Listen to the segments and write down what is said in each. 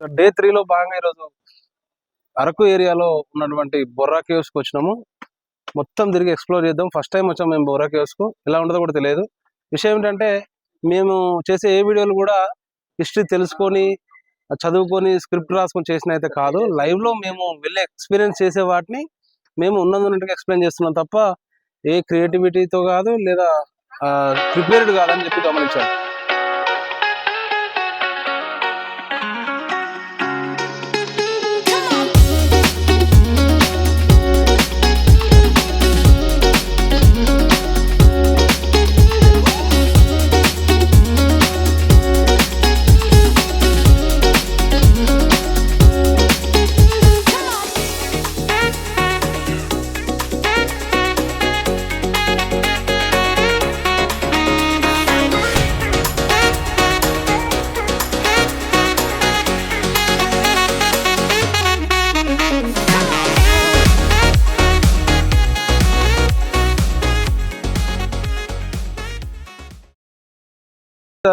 Day 3లో భాగంగా ఈరోజు అరకు ఏరియాలో ఉన్నటువంటి బొర్రా కేవ్స్కి వచ్చినాము. మొత్తం తిరిగి ఎక్స్ప్లోర్ చేద్దాం. ఫస్ట్ టైం వచ్చాము మేము బొర్రా కేవ్స్కు. ఎలా ఉంటుందో కూడా తెలియదు. విషయం ఏంటంటే మేము చేసే ఏ వీడియోలు కూడా హిస్టరీ తెలుసుకొని చదువుకొని స్క్రిప్ట్ రాసుకొని చేసిన అయితే కాదు. లైవ్లో మేము వెళ్ళి ఎక్స్పీరియన్స్ చేసే వాటిని మేము ఉన్నట్టుగా ఎక్స్ప్లెయిన్ చేస్తున్నాం తప్ప ఏ క్రియేటివిటీతో కాదు, లేదా ప్రిపేర్డ్ కాదని చెప్పి గమనించాను.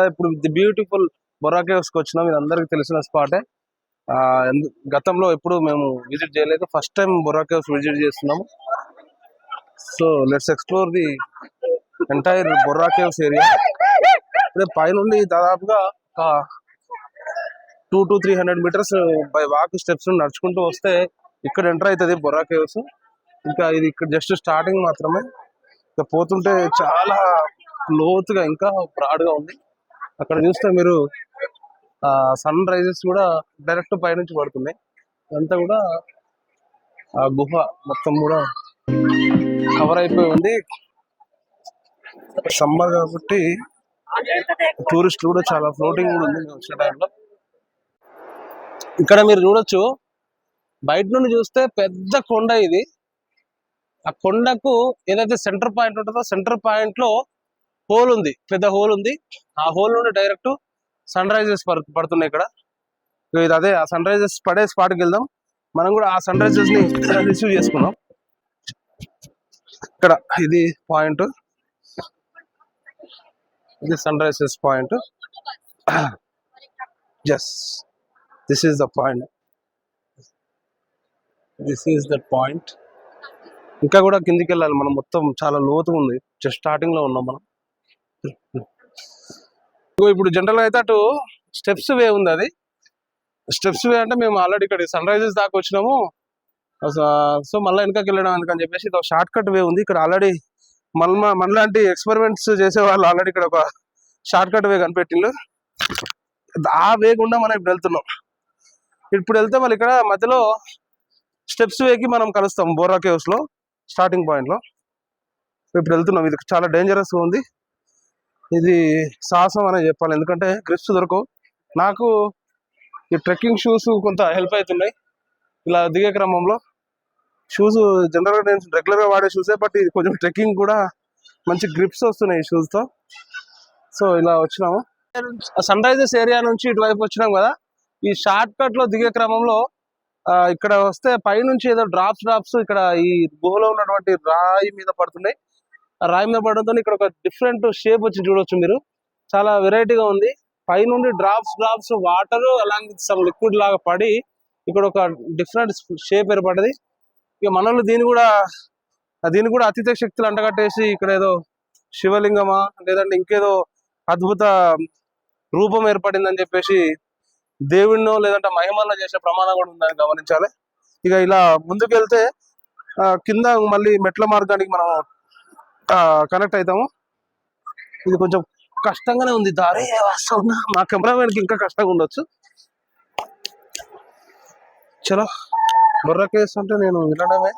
ఇప్పుడు ది బ్యూటిఫుల్ బొర్రా కేవ్స్ కి వచ్చినాం. ఇది అందరికి తెలిసిన స్పాటే. గతంలో ఎప్పుడు మేము విజిట్ చేయలేదు. First time Borra caves visit చేస్తున్నాము. So let's explore the entire Borra caves area. పైనుండి దాదాపుగా 200 to 300 metres by walk steps నడుచుకుంటూ వస్తే ఇక్కడ ఎంటర్ అవుతుంది బొర్రా కేవ్స్. ఇంకా ఇది ఇక్కడ జస్ట్ స్టార్టింగ్ మాత్రమే. ఇంకా పోతుంటే చాలా లోతుగా ఇంకా బ్రాడ్గా ఉంది. అక్కడ చూస్తే మీరు సన్ రైజెస్ కూడా డైరెక్ట్ పైనుంచి పడుతున్నాయి. ఇదంతా కూడా ఆ గుహ మొత్తం కూడా కవర్ అయిపోయి ఉంది. సమ్మర్ కాబట్టి టూరిస్టులు కూడా చాలా ఫ్లోటింగ్ కూడా ఉంది వచ్చే టైంలో. ఇక్కడ మీరు చూడొచ్చు, బయట నుండి చూస్తే పెద్ద కొండ ఇది. ఆ కొండకు ఏదైతే సెంటర్ పాయింట్ ఉంటుందో సెంటర్ పాయింట్ లో హోల్ ఉంది, పెద్ద హోల్ ఉంది. ఆ హోల్ నుండి డైరెక్ట్ సన్ రైజెస్ పడుతున్నాయి ఇక్కడ. ఇది అదే ఆ సన్ రైజెస్ పడే స్పాట్కి వెళ్దాం. మనం కూడా ఆ సన్ రైజెస్ ని రిసీవ్ చేసుకున్నాం. ఇక్కడ ఇది పాయింట్, ఇది sun rises point. Just this is the point, this is the point. ఇంకా కూడా కిందికి వెళ్ళాలి మనం. మొత్తం చాలా లోతుగా ఉంది. జస్ట్ స్టార్టింగ్ లో ఉన్నాం మనం. ఇప్పుడు జనరల్ అయితే అటు స్టెప్స్ వే ఉంది. అది స్టెప్స్ వే అంటే మేము ఆల్రెడీ ఇక్కడ సన్ రైజెస్ దాకా వచ్చినాము. సో మళ్ళీ వెనకకి వెళ్ళడం ఎందుకని చెప్పేసి ఇది షార్ట్ కట్ వే ఉంది. ఇక్కడ ఆల్రెడీ మనలాంటి ఎక్స్పెరిమెంట్స్ చేసే వాళ్ళు ఆల్రెడీ ఇక్కడ ఒక షార్ట్ కట్ వే కనిపెట్టిండ్రు. ఆ వే గుండా మనం ఇప్పుడు వెళ్తున్నాం. ఇప్పుడు వెళ్తే మళ్ళీ ఇక్కడ మధ్యలో స్టెప్స్ వేకి మనం కలుస్తాం బొర్రా కేవ్స్ లో స్టార్టింగ్ పాయింట్ లో. ఇప్పుడు వెళ్తున్నాం. ఇది చాలా డేంజరస్ గా ఉంది. ఇది సాహసం అనే చెప్పాలి, ఎందుకంటే గ్రిప్స్ దొరకవు. నాకు ఈ ట్రెక్కింగ్ షూస్ కొంత హెల్ప్ అవుతున్నాయి ఇలా దిగే క్రమంలో. షూస్ జనరల్గా నేను రెగ్యులర్గా వాడే షూసే, బట్ ఇది కొంచెం ట్రెక్కింగ్ కూడా మంచి గ్రిప్స్ వస్తున్నాయి ఈ షూస్తో. సో ఇలా వచ్చినాము. సన్ రైజెస్ ఏరియా నుంచి ఇటువైపు వచ్చినాం కదా. ఈ షార్ట్ కట్ లో దిగే క్రమంలో ఇక్కడ వస్తే పైనుంచి ఏదో డ్రాప్స్ ఇక్కడ ఈ గుహలో ఉన్నటువంటి రాయి మీద పడుతున్నాయి. ఆ రాయి మీద పడడంతో ఇక్కడ ఒక డిఫరెంట్ షేప్ వచ్చి చూడొచ్చు మీరు. చాలా వెరైటీగా ఉంది. పైనుండి డ్రాప్స్ వాటర్ అలాంటి సమ్ లిక్విడ్ లాగా పడి ఇక్కడ ఒక డిఫరెంట్ షేప్ ఏర్పడ్డది. ఇక మనల్ని దీన్ని కూడా అతిథ శక్తులు అంటగట్టేసి ఇక్కడ ఏదో శివలింగమా లేదంటే ఇంకేదో అద్భుత రూపం ఏర్పడిందని చెప్పేసి దేవుడినో లేదంటే మహిమల్లో చేసే ప్రమాణం కూడా ఉందని గమనించాలి. ఇక ఇలా ముందుకెళ్తే కింద మళ్ళీ మెట్ల మార్గానికి మనం కనెక్ట్ అవుతాము. ఇది కొంచెం కష్టంగానే ఉంది దారి. మా కెమెరామెన్కి ఇంకా కష్టంగా ఉండొచ్చు. చలో బొర్రా కేవ్స్ అంటే నేను వెళ్ళడమే.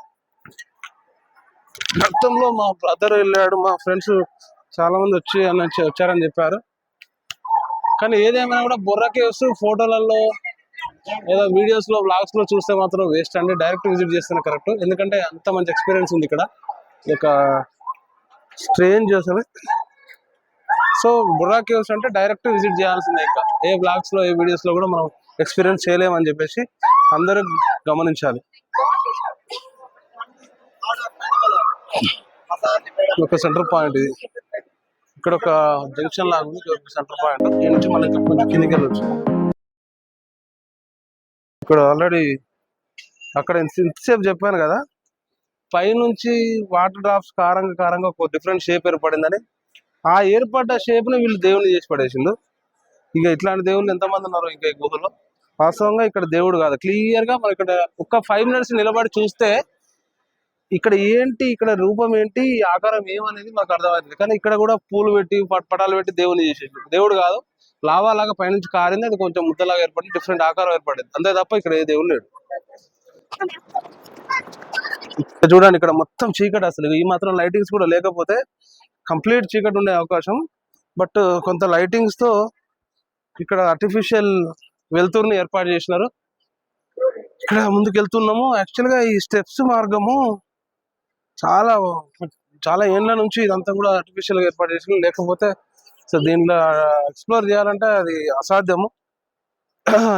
గతంలో మా బ్రదర్ వెళ్ళాడు, మా ఫ్రెండ్స్ చాలా మంది వచ్చారని చెప్పారు. కానీ ఏదేమైనా కూడా బొర్రా కేవ్స్ ఫోటోలలో ఏదో వీడియోస్ లో వ్లాగ్స్ లో చూస్తే మాత్రం వేస్ట్ అండి. డైరెక్ట్ విజిట్ చేస్తేనే కరెక్ట్, ఎందుకంటే అంత మంచి ఎక్స్పీరియన్స్ ఉంది ఇక్కడ. ఇక స్ట్రేంజ్ అసలు. సో బొర్రా కేవ్స్ అంటే డైరెక్ట్ విజిట్ చేయాల్సిందే. ఇంకా ఏ బ్లాగ్స్ లో ఏ వీడియోస్ లో కూడా మనం ఎక్స్పీరియన్స్ చేయలేమని చెప్పేసి అందరూ గమనించాలి. ఒక సెంటర్ పాయింట్ ఇది. ఇక్కడ ఒక జంక్షన్ లాగా ఉంది, సెంటర్ పాయింట్. దీని నుంచి మనకి కొంచెం కిందికి వెళ్ళొచ్చు. ఇక్కడ ఆల్రెడీ అక్కడ ఇంతసేపు చెప్పాను కదా, పైనుంచి వాటర్ డ్రాప్స్ కారంగా కారంగా ఒక డిఫరెంట్ షేప్ ఏర్పడిందని. ఆ ఏర్పడ్డ షేప్ ని వీళ్ళు దేవుని చేసి పడేసిండు. ఇక ఇట్లాంటి దేవుళ్ళు ఎంతమంది ఉన్నారు ఇంకా ఈ గుహలో. వాస్తవంగా ఇక్కడ దేవుడు కాదు, క్లియర్ గా మనం ఇక్కడ ఒక్క 5 minutes నిలబడి చూస్తే ఇక్కడ ఏంటి, ఇక్కడ రూపం ఏంటి, ఈ ఆకారం ఏమనేది మాకు అర్థమవుతుంది. కానీ ఇక్కడ కూడా పూలు పెట్టి పటాలు పెట్టి దేవుని చేసేది. దేవుడు కాదు, లావా లాగా పైనుంచి కారింది, అది కొంచెం ముద్దలాగా ఏర్పడి డిఫరెంట్ ఆకారం ఏర్పడింది అంతే తప్ప ఇక్కడ ఏ దేవుడు లేడు. చూడండి ఇక్కడ మొత్తం చీకటి, అసలు ఈ మాత్రం లైటింగ్స్ కూడా లేకపోతే కంప్లీట్ చీకటి ఉండే అవకాశం. బట్ కొంత లైటింగ్స్ తో ఇక్కడ ఆర్టిఫిషియల్ వెలుతురుని ఏర్పాటు చేసినారు. ఇక్కడ ముందుకు వెళ్తున్నాము. యాక్చువల్ గా ఈ స్టెప్స్ మార్గము చాలా చాలా ఏళ్ళ నుంచి ఇదంతా కూడా ఆర్టిఫిషియల్ గా ఏర్పాటు చేసిన, లేకపోతే సో దీనిలో ఎక్స్ప్లోర్ చేయాలంటే అది అసాధ్యము.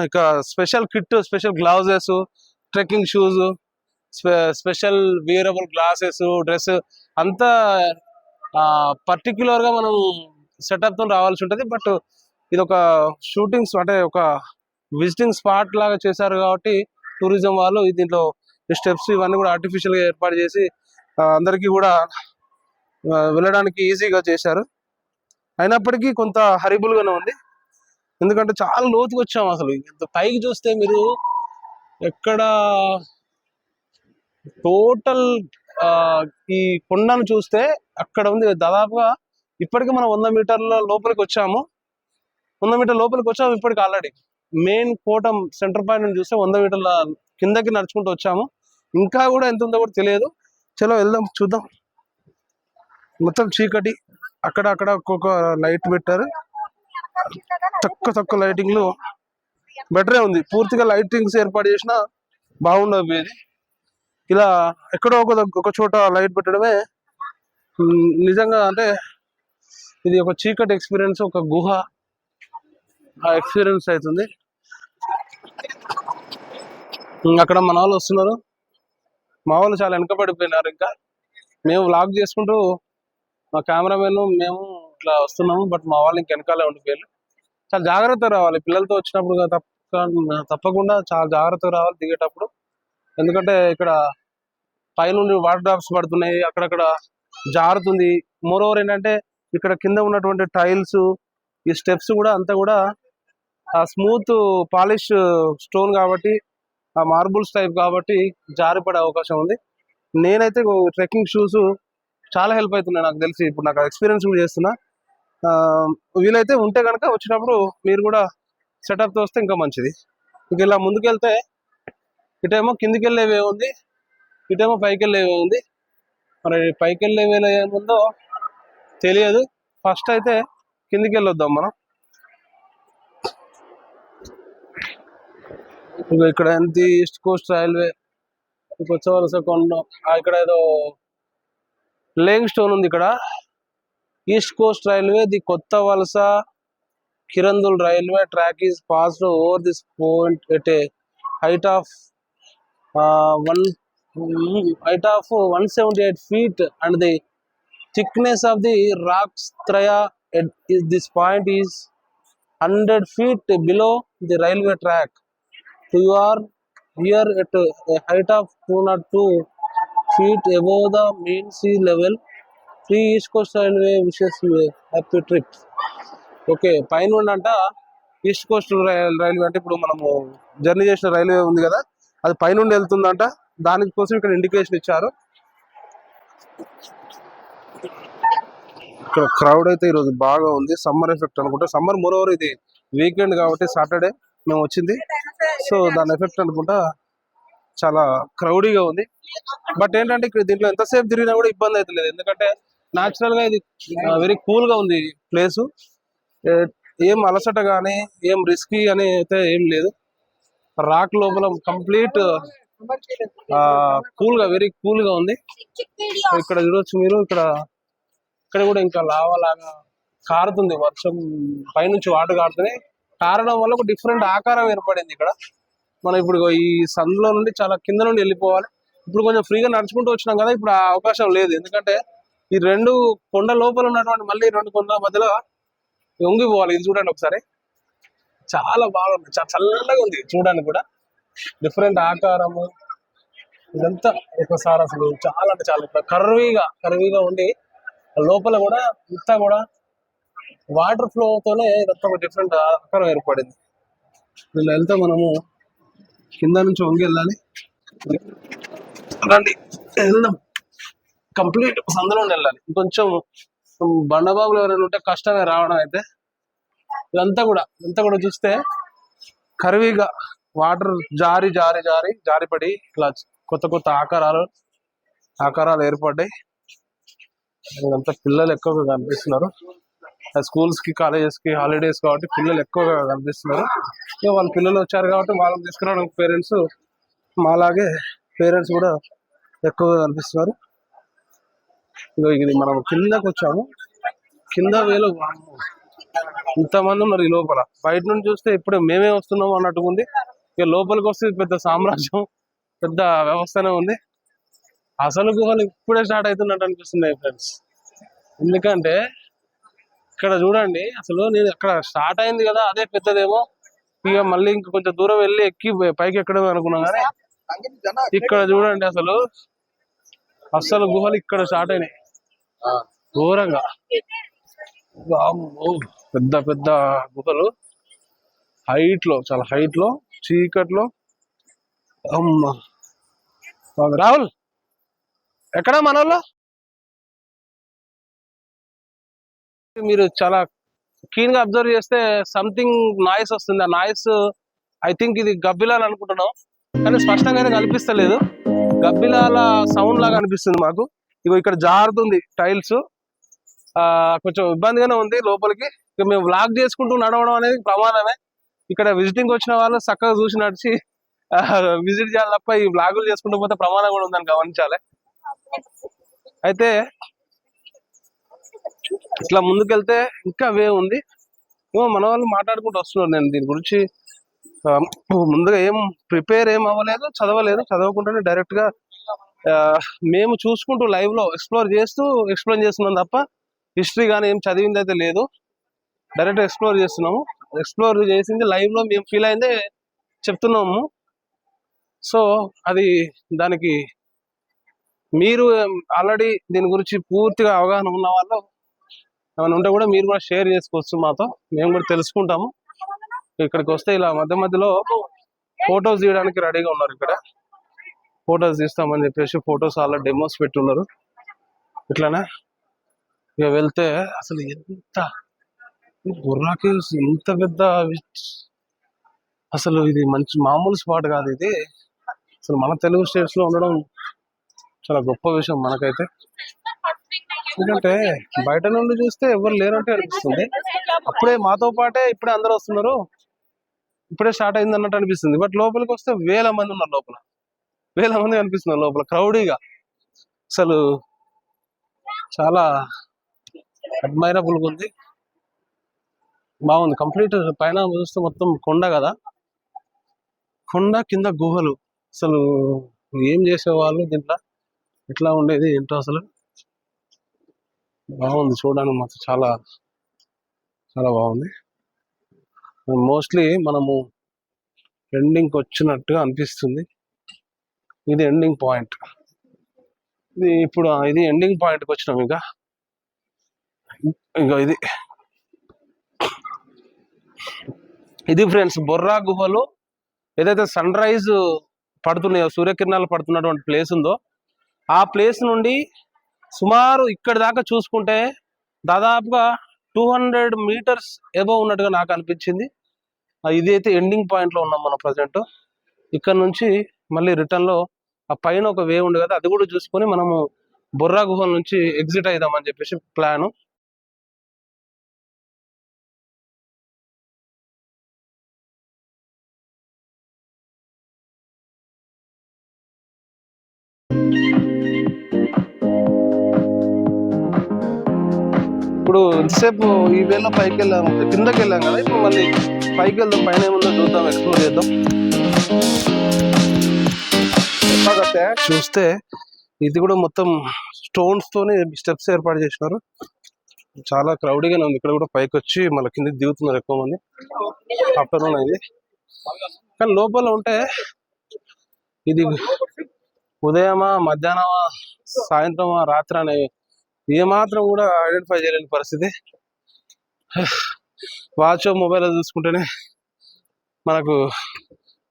ఇక special kit, special gloves, trekking shoes, special wearable glasses, dress అంతా పర్టిక్యులర్ గా మనం సెటప్ తో రావాల్సి ఉంటది. బట్ ఇది ఒక షూటింగ్స్ అంటే ఒక విజిటింగ్ స్పాట్ లాగా చేశారు కాబట్టి టూరిజం వాళ్ళు దీంట్లో స్టెప్స్ ఇవన్నీ కూడా ఆర్టిఫిషియల్ గా ఏర్పాటు చేసి అందరికీ కూడా వెళ్ళడానికి ఈజీగా చేశారు. అయినప్పటికీ కొంత హరిబుల్ గానే ఉంది, ఎందుకంటే చాలా లోతుకు వచ్చాము. అసలు పైకి చూస్తే మీరు ఎక్కడ టోటల్ ఈ కొండను చూస్తే అక్కడ ఉంది దాదాపుగా. ఇప్పటికీ మనం 100 మీటర్ల లోపలికి వచ్చాము. 100 మీటర్ల లోపలికి వచ్చాము ఇప్పటికి. ఆల్రెడీ మెయిన్ కోటం సెంటర్ పాయింట్ నుంచి చూస్తే 100 మీటర్ల కిందకి నడుచుకుంటూ వచ్చాము. ఇంకా కూడా ఎంత ఉందో కూడా తెలియదు. చలో వెళ్దాం, చూద్దాం. మొత్తం చీకటి, అక్కడ అక్కడ ఒక్కొక్క లైట్ పెట్టారు. తక్కువ లైటింగ్లు బెటరే ఉంది. పూర్తిగా లైటింగ్స్ ఏర్పాటు చేసినా బాగుండదు. ఇలా ఎక్కడో ఒక చోట లైట్ పెట్టడమే నిజంగా అంటే ఇది ఒక చీకటి ఎక్స్పీరియన్స్, ఒక గుహ ఎక్స్పీరియన్స్ అవుతుంది. అక్కడ మన వాళ్ళు వస్తున్నారు. మా వాళ్ళు చాలా వెనకబడిపోయినారు. ఇంకా మేము వ్లాగ్ చేసుకుంటూ మా కెమెరామెన్ మేము ఇట్లా వస్తున్నాము. బట్ మా వాళ్ళు ఇంక వెనకాలే ఉండిపోయారు. చాలా జాగ్రత్తగా రావాలి పిల్లలతో వచ్చినప్పుడు, తప్పకుండా చాలా జాగ్రత్తగా రావాలి దిగేటప్పుడు. ఎందుకంటే ఇక్కడ పైనుండి వాటర్ డ్రాప్స్ పడుతున్నాయి, అక్కడక్కడ జారుతుంది. మోరోవర్ ఏంటంటే ఇక్కడ కింద ఉన్నటువంటి టైల్స్, ఈ స్టెప్స్ కూడా అంతా కూడా స్మూత్ పాలిష్ స్టోన్ కాబట్టి, ఆ మార్బుల్స్ టైప్ కాబట్టి జారిపడే అవకాశం ఉంది. నేనైతే ట్రెక్కింగ్ షూస్ చాలా హెల్ప్ అవుతున్నాయి నాకు తెలిసి. ఇప్పుడు నాకు ఎక్స్పీరియన్స్ కూడా చేస్తున్నా. వీలైతే ఉంటే కనుక వచ్చినప్పుడు మీరు కూడా సెటప్తో వస్తే ఇంకా మంచిది. ఇంక ఇలా ముందుకెళ్తే ఇటేమో కిందికి వెళ్ళేవే ఉంది, ఇటేమో పైకి వెళ్ళేవే ఉంది. మరి పైకి వెళ్ళేవేలో ఏముందో తెలియదు. ఫస్ట్ అయితే కిందికి వెళ్ళొద్దాం మనం. ఇక్కడ ఎంత ఈస్ట్ కోస్ట్ రైల్వే వచ్చే వలస కొండ, ఇక్కడ ఏదో లేయింగ్ స్టోన్ ఉంది. ఇక్కడ ఈస్ట్ కోస్ట్ రైల్వే, ది కొత్త వలస Kirandul railway track is passed over this point at a height of 178 feet and the thickness of the rock strata at this point is 100 feet below the railway track. You are here at a height of 202 feet above the mean sea level. Free East Coast Railway wishes you a happy trip. Okay, పైన అంట east Coast railway అంటే ఇప్పుడు మనము journey చేసిన railway ఉంది కదా, అది పైనుండి వెళ్తుందంట. దానికోసం ఇక్కడ ఇండికేషన్ ఇచ్చారు. ఇక్కడ క్రౌడ్ అయితే ఈరోజు బాగా ఉంది. సమ్మర్ ఎఫెక్ట్ అనుకుంటా. సమ్మర్ మోరోవర్ ఇది వీకెండ్ కాబట్టి సాటర్డే మేము వచ్చింది, సో దాని ఎఫెక్ట్ అనుకుంటా చాలా క్రౌడీగా ఉంది. బట్ ఏంటంటే ఇక్కడ దీంట్లో ఎంతసేపు తిరిగినా కూడా ఇబ్బంది అయితే లేదు, ఎందుకంటే న్యాచురల్ గా ఇది వెరీ కూల్ గా ఉంది ప్లేసు. ఏం అలసట కానీ ఏం రిస్కీ అని అయితే ఏం లేదు. రాక్ లోపల కంప్లీట్ కూల్ గా, వెరీ కూల్ గా ఉంది. ఇక్కడ చూడొచ్చు మీరు, ఇక్కడ కూడా ఇంకా లావా లాగా కారుతుంది. వర్షం పైనుంచి వాటర్ కారుతుంది. కారడం వల్ల ఒక డిఫరెంట్ ఆకారం ఏర్పడింది ఇక్కడ. మనం ఇప్పుడు ఈ సందులో నుండి చాలా కింద నుండి వెళ్ళిపోవాలి. ఇప్పుడు కొంచెం ఫ్రీగా నడుచుకుంటూ వచ్చినాం కదా, ఇప్పుడు ఆ అవకాశం లేదు. ఎందుకంటే ఈ రెండు కొండ లోపల ఉన్నటువంటి మళ్ళీ రెండు కొండల మధ్యలో వంగిపోవాలి. ఇది చూడండి ఒకసారి, చాలా బాగుంది, చాలా చల్లగా ఉంది చూడడానికి కూడా. డిఫరెంట్ ఆకారము ఇదంతా ఒకసారి అసలు చాలా అంటే చాలా ఇట్లా కర్వీగా ఉండి లోపల కూడా ఇంతా కూడా వాటర్ ఫ్లో తోనే ఇదంతా ఒక డిఫరెంట్ ఆకారం ఏర్పడింది. ఇలా వెళ్తే మనము కింద నుంచి వంగి వెళ్ళాలి. రండి వెళ్దాం. కంప్లీట్ సందులో వెళ్ళాలి. కొంచెం బండబాబులు ఎవరైనా ఉంటే కష్టమే రావడం. అయితే ఇదంతా కూడా చూస్తే కర్వీగా వాటర్ జారిపడి ఇట్లా కొత్త ఆకారాలు ఏర్పడ్డాయి. ఇదంతా పిల్లలు ఎక్కువగా కనిపిస్తున్నారు. స్కూల్స్ కి కాలేజెస్ కి హాలిడేస్ కాబట్టి పిల్లలు ఎక్కువగా కనిపిస్తున్నారు. ఇక వాళ్ళ పిల్లలు వచ్చారు కాబట్టి వాళ్ళని తీసుకురావడానికి పేరెంట్స్ మాలాగే పేరెంట్స్ కూడా ఎక్కువగా కనిపిస్తున్నారు. ఇది మనం కిందకు వచ్చాము. కింద వేలు ఇంతమంది ఉన్నారు ఈ లోపల. బయట నుంచి చూస్తే ఇప్పుడే మేమే వస్తున్నాము అన్నట్టుగా ఉంది. ఇక లోపలికి వస్తే పెద్ద సామ్రాజ్యం, పెద్ద వ్యవస్థనే ఉంది. అసలు గుహలు ఇప్పుడే స్టార్ట్ అవుతున్నట్టు అనిపిస్తున్నాయి ఫ్రెండ్స్. ఎందుకంటే ఇక్కడ చూడండి, అసలు నేను అక్కడ స్టార్ట్ అయింది కదా అదే పెద్దదేమో, ఇక మళ్ళీ ఇంక కొంచెం దూరం వెళ్ళి ఎక్కి పైకి ఎక్కడం అనుకున్నాం. కానీ ఇక్కడ చూడండి అసలు గుహలు ఇక్కడ స్టార్ట్ అయినాయి ఘోరంగా. పెద్ద గుహలు చాలా హైట్ లో చీకట్లో. అమ్మా రాహుల్ ఎక్కడ మనోళ్ళు? మీరు చాలా క్లీన్ గా అబ్జర్వ్ చేస్తే సంథింగ్ నాయిస్ వస్తుంది. ఆ నాయిస్ ఐ థింక్ ఇది గబ్బిలాలు అనుకుంటున్నాం, కానీ స్పష్టంగా కనిపిస్తలేదు. గబ్బిలాల సౌండ్ లాగా అనిపిస్తుంది మాకు. ఇగో ఇక్కడ జారుతుంది టైల్స్. కొంచెం ఇబ్బందిగానే ఉంది లోపలికి. ఇక మేము వ్లాగ్ చేసుకుంటూ నడవడం అనేది ప్రమాదమే. ఇక్కడ విజిటింగ్ వచ్చిన వాళ్ళు చక్కగా చూసి నడిచి విజిట్ చేయాలి తప్ప ఈ వ్లాగులు చేసుకుంటూ పోతే ప్రమాదం కూడా ఉందని గమనించాలి. అయితే ఇట్లా ముందుకెళ్తే ఇంకా వే ఉంది. మన వాళ్ళు మాట్లాడుకుంటూ వస్తున్నారు. నేను దీని గురించి ముందుగా ఏం ప్రిపేర్ అవ్వలేదు, చదవకుండానే డైరెక్ట్ గా మేము చూసుకుంటూ లైవ్ లో ఎక్స్ప్లెయిన్ చేస్తున్నాం తప్ప హిస్టరీ కానీ ఏం చదివింది అయితే లేదు. డైరెక్ట్ ఎక్స్ప్లోర్ చేస్తున్నాము. ఎక్స్ప్లోర్ చేసింది లైవ్ లో మేము ఫీల్ అయిందే చెప్తున్నాము. సో అది దానికి మీరు ఆల్రెడీ దీని గురించి పూర్తిగా అవగాహన ఉన్న వాళ్ళు ఏమైనా ఉంటే కూడా మీరు కూడా షేర్ చేసుకోవచ్చు మాతో, మేము కూడా తెలుసుకుంటాము. ఇక్కడికి వస్తే ఇలా మధ్యలో ఫొటోస్ తీయడానికి రెడీగా ఉన్నారు. ఇక్కడ ఫొటోస్ తీస్తామని చెప్పేసి ఫొటోస్ ఆల్రెడీ డెమోస్ పెట్టున్నారు. ఇట్లానే ఇక వెళ్తే అసలు ఎంత బుర్రా కేవ్స్, ఎంత పెద్ద, అసలు ఇది మంచి మామూలు స్పాట్ కాదు. ఇది అసలు మన తెలుగు స్టేట్స్ లో ఉండడం చాలా గొప్ప విషయం మనకైతే. ఎందుకంటే బయట నుండి చూస్తే ఎవరు లేరంటే అనిపిస్తుంది. అప్పుడే మాతో పాటే ఇప్పుడే అందరూ వస్తున్నారు, ఇప్పుడే స్టార్ట్ అయింది అన్నట్టు అనిపిస్తుంది. బట్ లోపలికి వస్తే వేల మంది ఉన్నారు లోపల, కనిపిస్తున్నారు లోపల క్రౌడీగా. అసలు చాలా అడ్మైరబుల్ గా ఉంది, బాగుంది. కంప్లీట్ పైన చూస్తే మొత్తం కొండ కదా, కొండ కింద గుహలు. అసలు ఏం చేసేవాళ్ళు దీంట్లో, ఎట్లా ఉండేది ఏంటో అసలు. బాగుంది చూడడానికి మాత్రం చాలా చాలా బాగుంది. మోస్ట్లీ మనము ఎండింగ్కి వచ్చినట్టుగా అనిపిస్తుంది. ఇది ఎండింగ్ పాయింట్. ఇది ఎండింగ్ పాయింట్కి వచ్చినాం. ఇంకా ఇది ఫ్రెండ్స్ బొర్రా గుహలు. ఏదైతే సన్ రైజ్ పడుతున్నాయో, సూర్యకిరణాలు పడుతున్నటువంటి ప్లేస్ ఉందో, ఆ ప్లేస్ నుండి సుమారు ఇక్కడి దాకా చూసుకుంటే దాదాపుగా 200 మీటర్స్ ఎబోవ్ ఉన్నట్టుగా నాకు అనిపించింది. ఇదైతే ఎండింగ్ పాయింట్ లో ఉన్నాం మనం ప్రజెంట్. ఇక్కడ నుంచి మళ్ళీ రిటర్న్ లో ఆ పైన ఒక వే ఉంది కదా, అది కూడా చూసుకొని మనము బొర్రా గుహల నుంచి ఎగ్జిట్ అయిదామని చెప్పేసి ప్లాను. ఇప్పుడు ఇంతసేపు ఈ వేలో పైకి వెళ్ళాము, కిందకి వెళ్ళాం కదా, ఇప్పుడు మళ్ళీ పైకి వెళ్దాం. పైన ఏముందో చూద్దాం, ఎక్స్ప్లోర్ చేద్దాం. చూస్తే ఇది కూడా మొత్తం స్టోన్స్ తోని స్టెప్స్ ఏర్పాటు చేసినారు. చాలా క్రౌడీగానే ఉంది. ఇక్కడ కూడా పైకి వచ్చి మళ్ళీ కిందకి దిగుతున్నారు ఎక్కువ మంది. ఆఫ్టర్నూన్ అయింది, కానీ లోపల ఉంటే ఇది ఉదయమా, మధ్యాహ్నమా, సాయంత్రమా, రాత్రి అనే ఏమాత్రం కూడా ఐడెంటిఫై చేయలేని పరిస్థితి. వాచ్ మొబైల్ చూసుకుంటేనే మనకు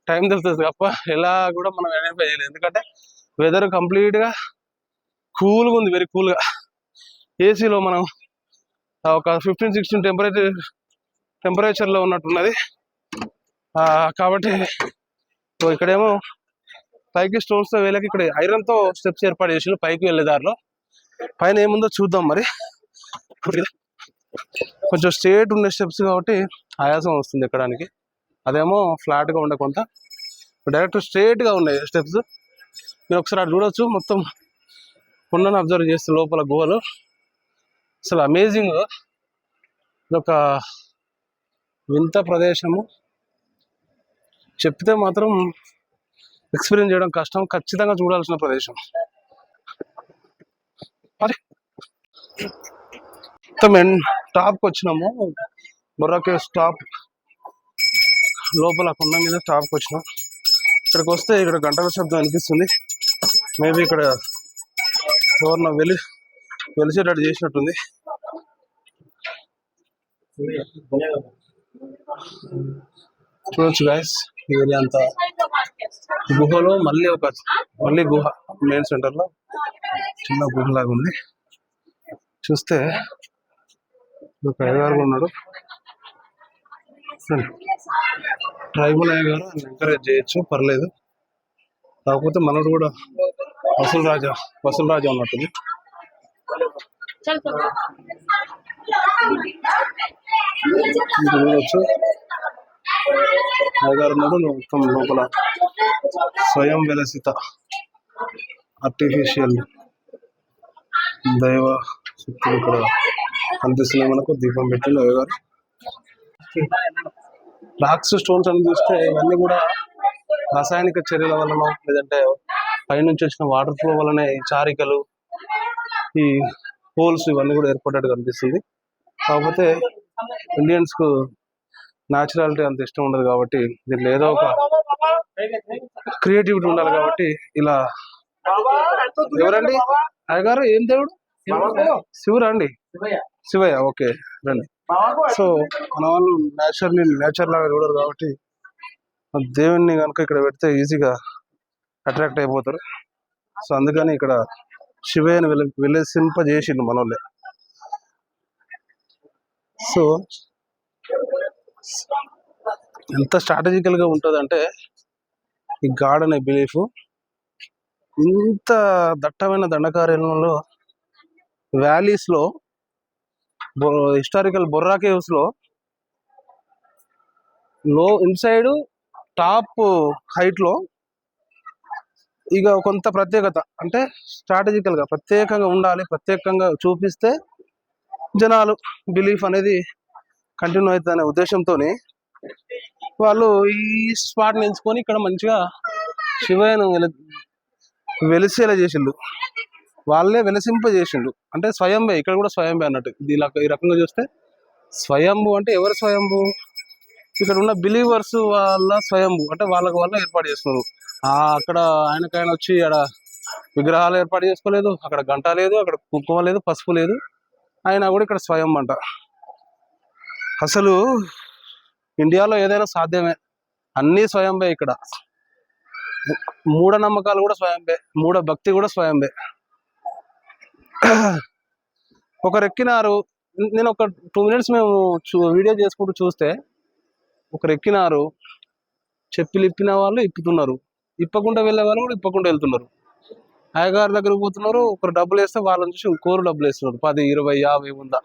టైం తెలుస్తుంది తప్ప ఎలా కూడా మనం ఐడెంటిఫై చేయలేదు. ఎందుకంటే వెదర్ కంప్లీట్గా కూల్గా ఉంది, వెరీ కూల్గా. ఏసీలో మనం ఒక 15-16 టెంపరేచర్లో ఉన్నట్టున్నది. కాబట్టి ఇక్కడేమో పైకి స్టోన్స్తో వేలకి ఇక్కడ ఐరన్తో స్టెప్స్ ఏర్పాటు చేసి పైకి వెళ్ళే దారిలో పైన ఏముందో చూద్దాం. మరి కొంచెం స్ట్రేట్ ఉండే స్టెప్స్ కాబట్టి ఆయాసం వస్తుంది ఎక్కడానికి. అదేమో ఫ్లాట్గా ఉండే కొంత డైరెక్ట్ స్ట్రేట్గా ఉన్నాయి స్టెప్స్. మీరు ఒకసారి అటు చూడొచ్చు. మొత్తం కొండను అబ్జర్వ్ చేస్తే లోపల గుహలు అసలు అమేజింగ్. ఇదొక వింత ప్రదేశము. చెప్తే మాత్రం ఎక్స్పీరియన్స్ చేయడం కష్టం. ఖచ్చితంగా చూడాల్సిన ప్రదేశం. మొత్తం టాప్కి వచ్చినాము. బొర్రా కేవ్స్ టాప్ లోపల కొండ మీద టాప్కి వచ్చినాం. ఇక్కడికి వస్తే ఇక్కడ గంటల శబ్దం అనిపిస్తుంది. మేబీ ఇక్కడ ఎవరినో వెలిసేటట్టు చేసినట్టుంది. చూడొచ్చు గాయస్, ఇది అంతా గుహలో మళ్ళీ గుహ మెయిన్ సెంటర్లో చిన్న గుహలాగా ఉంది. చూస్తే ఒక అయ్యగారు ఉన్నాడు. ట్రైబల్ అయ్యగారు ఎంకరేజ్ చేయొచ్చు, పర్లేదు. కాకపోతే మనోడు కూడా వసూలు రాజా ఉన్నట్టుంది. చూడవచ్చు అయ్యగారు ఉన్నాడు. మొత్తం లోపల స్వయం విలసిత ఆర్టిఫిషియల్ దైవ శక్తులు ఇక్కడ కనిపిస్తున్నాయి మనకు. దీపం పెట్టిండు అయ్యగారు. రాక్స్ స్టోన్స్ అని చూస్తే ఇవన్నీ కూడా రాసాయనిక చర్యల వలన, లేదంటే పైనుంచి వచ్చిన వాటర్ ఫ్లో వలనే ఈ చారికలు, ఈ హోల్స్ ఇవన్నీ కూడా ఏర్పడ్డట్టు కనిపిస్తుంది. కాకపోతే ఇండియన్స్ కు న్యాచురాలిటీ అంత ఇష్టం ఉండదు కాబట్టి దీంట్లో ఏదో ఒక క్రియేటివిటీ ఉండాలి. కాబట్టి ఇలా ఎవరండి అయ్యగారు? ఏం దేవుడు? శివురా అండి? శివయ్య. ఓకే రండి. సో మన వాళ్ళు నేచర్ లాగా చూడరు కాబట్టి దేవుణ్ణి కనుక ఇక్కడ పెడితే ఈజీగా అట్రాక్ట్ అయిపోతారు. సో అందుకని ఇక్కడ శివయ్యని విలసింపజేసిండు మనోళ్ళే. సో ఎంత స్ట్రాటజికల్ గా ఉంటుంది అంటే ఈ గాడ్ అనే బిలీఫ్. ఇంత దట్టమైన దండకారణ్యంలో వ్యాలీస్ లో హిస్టారికల్ బొర్రా కేవ్స్ లో ఇన్సైడ్ టాప్ హైట్ లో ఇక కొంత ప్రత్యేకత అంటే స్ట్రాటజికల్ గా ప్రత్యేకంగా ఉండాలి, ప్రత్యేకంగా చూపిస్తే జనాలు బిలీఫ్ అనేది కంటిన్యూ అవుతుంది అనే ఉద్దేశంతో వాళ్ళు ఈ స్పాట్ని ఎంచుకొని ఇక్కడ మంచిగా శివయ్యను వెలిసేలా చేసిండు. వాళ్ళే వెలసింపజేసిండు. అంటే స్వయంభే, ఇక్కడ కూడా స్వయంభే అన్నట్టు. ఈ రకంగా చూస్తే స్వయంభు అంటే ఎవరు స్వయంభు? ఇక్కడ ఉన్న బిలీవర్స్ వాళ్ళ స్వయంభు, అంటే వాళ్ళకి ఏర్పాటు చేస్తున్నారు. అక్కడ ఆయన వచ్చి ఆడ విగ్రహాలు ఏర్పాటు చేసుకోలేదు, అక్కడ గంట లేదు, అక్కడ కుంకుమ లేదు, పసుపు లేదు. అయినా కూడా ఇక్కడ స్వయం అంట. అసలు ఇండియాలో ఏదైనా సాధ్యమే, అన్నీ స్వయంభే. ఇక్కడ మూఢనమ్మకాలు కూడా స్వయంభే, మూఢ భక్తి కూడా స్వయంభే. ఒకరు ఎక్కినారు, నేను ఒక 2 minutes మేము వీడియో చేసుకుంటూ చూస్తే ఒకరు ఎక్కినారు, చెప్పులు ఇప్పిన వాళ్ళు ఇప్పుతున్నారు, ఇప్పకుండా వెళ్ళే వాళ్ళు కూడా ఇప్పకుండా వెళ్తున్నారు. అయ్యగారి దగ్గరకు పోతున్నారు, ఒకరు డబ్బులు వేస్తే వాళ్ళని చూసి ఇంకోరు డబ్బులు వేస్తున్నారు, 10, 20, 50 ఉందా.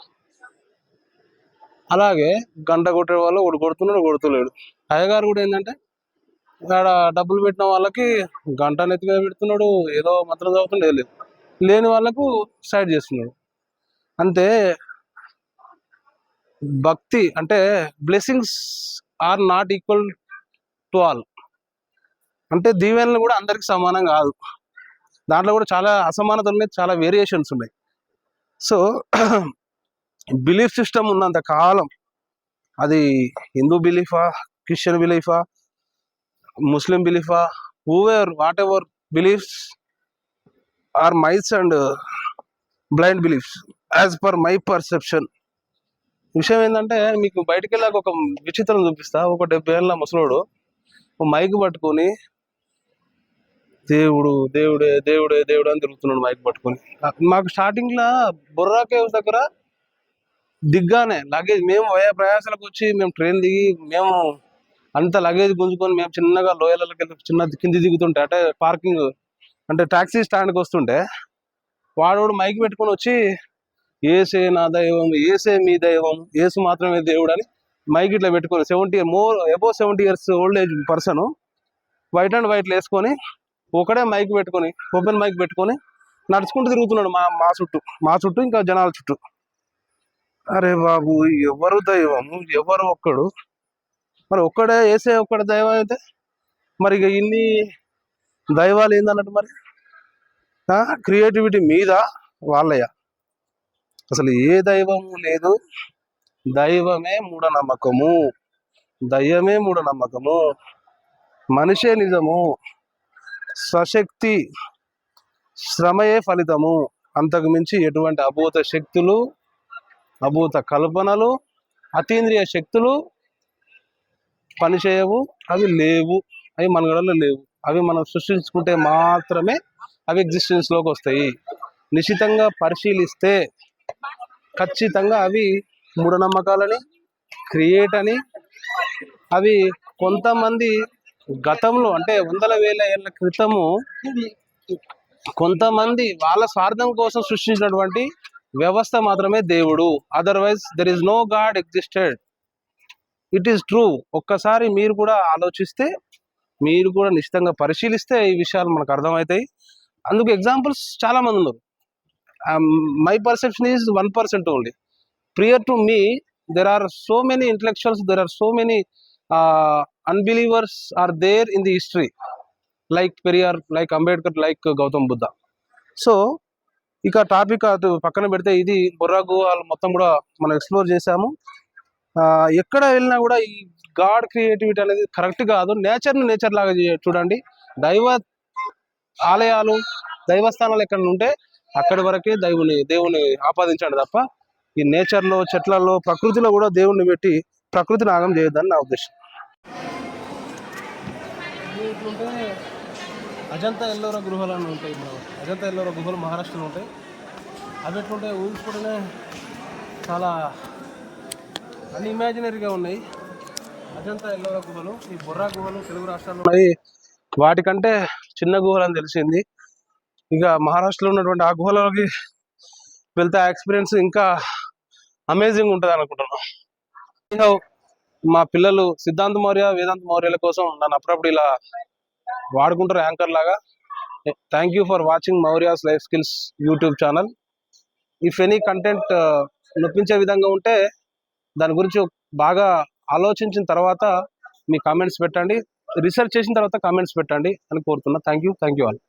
అలాగే గంట కొట్టే వాళ్ళు ఒకటి కొడుతున్నాడు, కొడుతులేడు. అయ్యగారు కూడా ఏంటంటే ఆడ డబ్బులు పెట్టిన వాళ్ళకి గంట నెత్తి మీద పెడుతున్నాడు, ఏదో మంత్రం చదువుతుండే, లేదు లేని వాళ్ళకు సైడ్ చేస్తున్నాడు. అంతే. భక్తి అంటే blessings are not equal to all. అంటే దీవెనలు కూడా అందరికి సమానం కాదు. దాంట్లో కూడా చాలా అసమానతలు ఉన్నాయి, చాలా వేరియేషన్స్ ఉన్నాయి. సో బిలీఫ్ సిస్టమ్ ఉన్నంత కాలం, అది హిందూ బిలీఫా, క్రిస్టియన్ బిలీఫా, ముస్లిం బిలీఫా, whatever beliefs are myths and blind beliefs as per my perception. విషయం ఏంటంటే మీకు బయటికి వెళ్ళాక ఒక విచిత్రం చూపిస్తా. ఒక 70 ఏళ్ళ ముసలోడు మైక్ పట్టుకొని దేవుడు దేవుడే దేవుడే దేవుడు అని తిరుగుతున్నాడు మైక్ పట్టుకొని. మాకు స్టార్టింగ్ లా బొర్రా కేవ్స్ దగ్గర దిగ్గానే లగేజ్ మేము ప్రయాసాలకు వచ్చి మేము ట్రైన్ దిగి మేము అంత లగేజ్ గుంజుకొని మేము చిన్నగా లోయలకి వెళ్ళి చిన్న కింది దిగుతుంటే అంటే పార్కింగ్ అంటే టాక్సీ స్టాండ్కి వస్తుంటే వాడు మైక్ పెట్టుకొని వచ్చి ఏసే నా దైవం, ఏసే మీ దైవం, ఏసు మాత్రమే దేవుడు అని మైక్ ఇట్లా పెట్టుకొని 70 years old age person white and వైట్లు వేసుకొని ఒకడే మైక్ పెట్టుకొని ఓపెన్ మైక్ పెట్టుకొని నడుచుకుంటూ తిరుగుతున్నాడు మా చుట్టూ ఇంకా జనాల చుట్టూ. అరే బాబు, ఎవరు దైవము, ఎవరు ఒక్కడు, మరి ఒక్కడే ఏసే ఒక్కడే దైవం అయితే మరి ఇక ఇన్ని దైవాలు ఏందన్నట్టు మరి క్రియేటివిటీ మీద వాళ్ళయ్య. అసలు ఏ దైవము లేదు, దైవమే మూఢనమ్మకము, దయ్యమే మూఢనమ్మకము, మనిషే నిజము, స్వశక్తి శ్రమయే ఫలితము. అంతకు మించి ఎటువంటి అభూత శక్తులు, అభూత కల్పనలు, అతీంద్రియ శక్తులు పనిచేయవు, అవి లేవు, అవి మనగడలో లేవు. అవి మనం సృష్టించుకుంటే మాత్రమే అవి ఎగ్జిస్టెన్స్లోకి వస్తాయి. నిశితంగా పరిశీలిస్తే ఖచ్చితంగా అవి మూఢనమ్మకాలని, క్రియేట్ అని, అవి కొంతమంది గతంలో అంటే 100,000 ఏళ్ల క్రితము కొంతమంది వాళ్ళ స్వార్థం కోసం సృష్టించినటువంటి వ్యవస్థ మాత్రమే దేవుడు. Otherwise there is no god existed. It is true. ఒక్కసారి మీరు కూడా ఆలోచిస్తే, మీరు కూడా నిశ్చితంగా పరిశీలిస్తే ఈ విషయాలు మనకు అర్థమవుతాయి. అందుకు ఎగ్జాంపుల్స్ చాలా మంది ఉన్నారు. My perception is 1% only. Prior to me there are so many intellectuals, there are so many unbelievers are there in the history, like Periyar, like Ambedkar, like Gautam Buddha. So ఇక topic అటు పక్కన పెడితే ఇది బొర్రా గుహలు మొత్తం కూడా మనం explore చేసాము. ఎక్కడ వెళ్ళినా కూడా ఈ గాడ్ క్రియేటివిటీ అనేది కరెక్ట్ కాదు. నేచర్ లాగా చూడండి. దైవ ఆలయాలు, దైవస్థానాలు ఎక్కడ ఉంటే అక్కడి వరకే దేవుని ఆపాదించండి తప్ప ఈ నేచర్లో, చెట్లలో, ప్రకృతిలో కూడా దేవుణ్ణి పెట్టి ప్రకృతిని ఆగం చేయొద్దని నా ఉద్దేశం. ఇట్లుంటే అజంతా ఎల్లోరా గుహలు అని ఉంటాయి. ఇప్పుడు అజంతా ఎల్లోరా గుహలు మహారాష్ట్రలో ఉంటాయి. అవి ఎట్లుంటే ఊహించుకుంటేనే చాలా అన్ఇమాజినరీగా ఉన్నాయి. అజంతా ఎల్లోరా గుహలు, ఈ బొర్రా గుహలు తెలుగు రాష్ట్రాల్లో ఉన్నాయి. వాటికంటే చిన్న గుహలు అని తెలిసింది. ఇక మహారాష్ట్రలో ఉన్నటువంటి ఆ గుహలకి వెళ్తే ఆ ఎక్స్పీరియన్స్ ఇంకా అమేజింగ్ ఉంటుంది అనుకుంటున్నాను. మా పిల్లలు సిద్ధాంత్ మౌర్య, వేదాంత్ మౌర్యల కోసం నన్ను అప్పుడప్పుడు ఇలా వాడుకుంటారు యాంకర్ లాగా. Thank you for watching Maurya's life skills YouTube ఛానల్. ఇఫ్ ఎనీ కంటెంట్ నొప్పించే విధంగా ఉంటే దాని గురించి బాగా ఆలోచించిన తర్వాత మీ కామెంట్స్ పెట్టండి, రీసెర్చ్ చేసిన తర్వాత కామెంట్స్ పెట్టండి అని కోరుతున్నా. Thank you all.